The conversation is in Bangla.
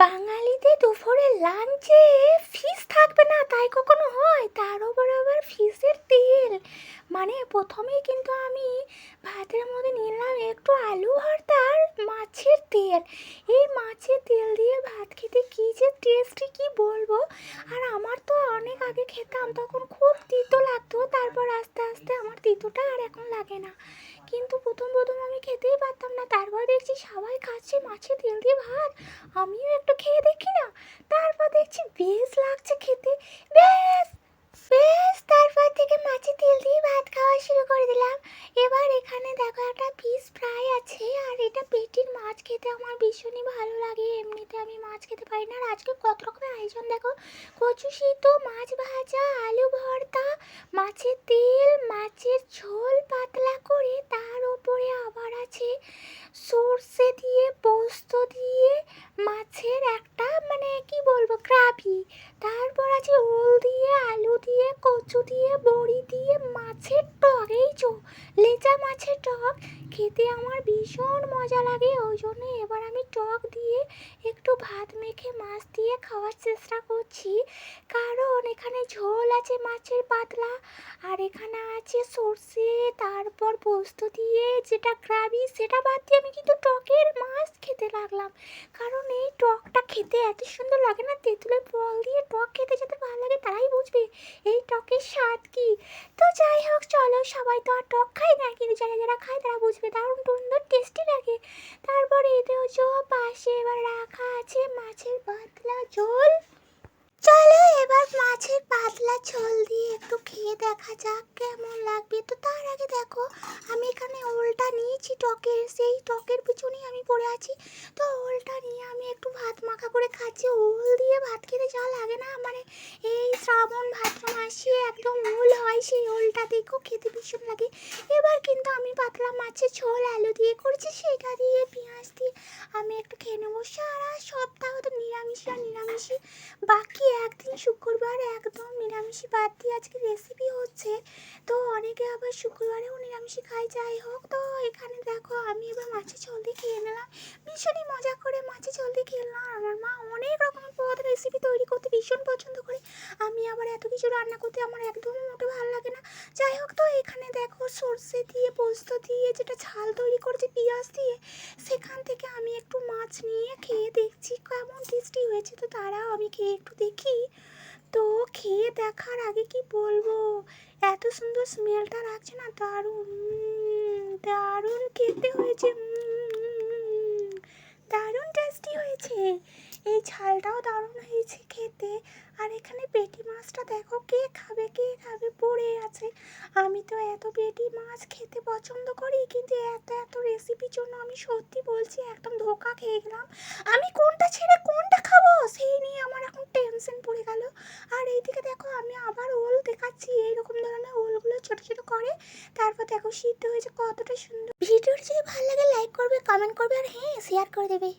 বাঙালিতে দুপুরে লাঞ্চে ফিশ থাকবে না তাই কখনো হয়? তার উপর আবার ফিশের তেল। মানে প্রথমেই কিন্তু আমি ভাতের মধ্যে নিলাম একটু আলু ভর্তা আর মাছের তেল। এই মাছের তেল দিয়ে ভাত খেতে কী যে টেস্টি কি বলবো। আর আমার তো অনেক আগে খেতাম তখন খুব তিতো লাগতো, তারপর আস্তে আস্তে আমার তিতোটা আর এখন লাগে না। কিন্তু প্রথম প্রথম আমি খেতেই পারতাম না, তারপর দেখছি সবাই খাচ্ছে মাছের তেল দিয়ে ভাত, আমিও একটু খেয়ে দেখি না। তারপর দেখছি বেশ লাগছে খেতে, বেশ বেশ তারপর থেকে মাছের তেল দিয়ে ভাত খাওয়া শুরু করে দিলাম। এবার এখানে দেখো একটা ফিশ ফ্রাই আছে, আর এটা পেটির মাছ খেতে আমার ভীষণই ভালো লাগে। এমনিতে আমি মাছ খেতে পারি না, আর আজকে কত রকমের আয়োজন দেখো, কচু সিদ্ধ, মাছ ভাজা, আলু ভর্তা, মাছের তেল, মাছের ঝোল পাতলা করে, তার ওপরে আবার আছে সর্ষে দিয়ে পোস্ত দিয়ে মাছের একটা মানে কি বলবো গ্রাভি, তারপর আছে ওল দিয়ে, আলু দিয়ে, কচু দিয়ে, বড়ি দিয়ে মাছের টক। এই লেজা মাছের টক খেতে আমার ভীষণ মজা লাগে, ওই জন্য এবার আমি টক দিয়ে একটু ভাত মেখে মাছ দিয়ে খাওয়ার চেষ্টা করছি। কারণ এখানে ঝোল আছে মাছের পাতলা, আর এখানে আছে সর্ষে, তারপর পোস্ত দিয়ে যেটা গ্রাভি, সেটা বাদ দিয়ে আমি কিন্তু টকের মাছ খেতে লাগলাম। কারণ এই টকটা খেতে এত সুন্দর লাগে না, তেঁতুলের ফল দিয়ে টক খেতে যাদের ভালো লাগে তারাই বুঝবে এই টকের স্বাদ কি। তো যাই হোক চলো, সবাই তো আর টক খায় না, কিন্তু যারা যারা খায় তারা বুঝবে দারুণ সুন্দর টেস্টি লাগে। তারপরে এতেও পাশে এবার রাখা আছে মাছের পাতলা ঝোল। চলো এবার মাছের পাতলা ঝোল দিয়ে একটু খেয়ে দেখা যাক কেমন লাগবে। তো তার আগে দেখো আমি এখানে ওলটা নিয়েছি টকের, সেই টকের পিছনেই আমি পড়ে আছি। তো ওলটা নিয়ে আমি একটু ভাত মাখা করে খাচ্ছি। ওল দিয়ে ভাত খেতে যা লাগে না, মানে এই শ্রাবণ ভাদ্র মাসে একদম ওল হয়, সেই ওলটা দেখো খেতে ভীষণ লাগে। এবার কিন্তু আমি পাতলা মাছের ঝোল আলু দিয়ে করেছি, সেটা দিয়ে পেঁয়াজ দিয়ে আমি একটু খেয়ে নেবো। সারা সপ্তাহ তো নিরামিষই আর নিরামিষই, বাকি একদিন শুক্রবার একদম নিরামিষই বাদ দিয়ে আজকে রেসিপি হচ্ছে। তো অনেকে আবার শুক্রবারেও নিরামিষই খায়। যাই হোক, তো এখানে দেখো আমি এবার মাছের ঝোল দিয়ে খেয়ে নিলাম, ভীষণই মজা করে মাছের ঝোল দিয়ে খেলাম। আমার মা অনেক রকমের পদ রেসিপি তৈরি করতে ভীষণ পছন্দ করে, আমি আবার এত কিছু রান্না করতে আমার একদমই মোটে ভালো লাগে না। যাই হোক, তো এখানে দেখো সর্ষে দিয়ে পোস্ত দিয়ে যেটা ঝাল তৈরি করেছে পেঁয়াজ দিয়ে, সেখান থেকে আমি একটু মাছ নিয়ে খেয়ে দেখছি কেমন টেস্টি হয়েছে। তো তারাও আমি খেয়ে একটু দেখি। তো খেয়ে দেখার আগে কি বলবো, এত সুন্দর স্মেলটা লাগছে না, দারুণ দারুণ খেতে হয়েছে, দারুণ টেস্টি হয়েছে। এই ঝালটাও দারুণ হয়েছে খেতে। আর এখানে পেটি মাছটা দেখো, কে খাবে কে খাবে পড়ে আছে। আমি তো এত পেটি মাছ খেতে পছন্দ করি, কিন্তু এত এত রেসিপির জন্য আমি সত্যি বলছি একদম ধোকা খেয়ে গেলাম। আমি কোনটা ছেড়ে কোনটা খাবো সেই নিয়ে আমার এখন টেনশন পড়ে গেল। আর এইদিকে দেখো আমি আবার ওল দেখাচ্ছি, এইরকম ধরনের ওলগুলো ছোটো ছোটো করে, তারপর দেখো সিদ্ধ হয়েছে কতটা সুন্দর। ভিডিওটি যদি ভালো লাগে লাইক করবে, কমেন্ট করবে, আর হ্যাঁ শেয়ার করে দেবে।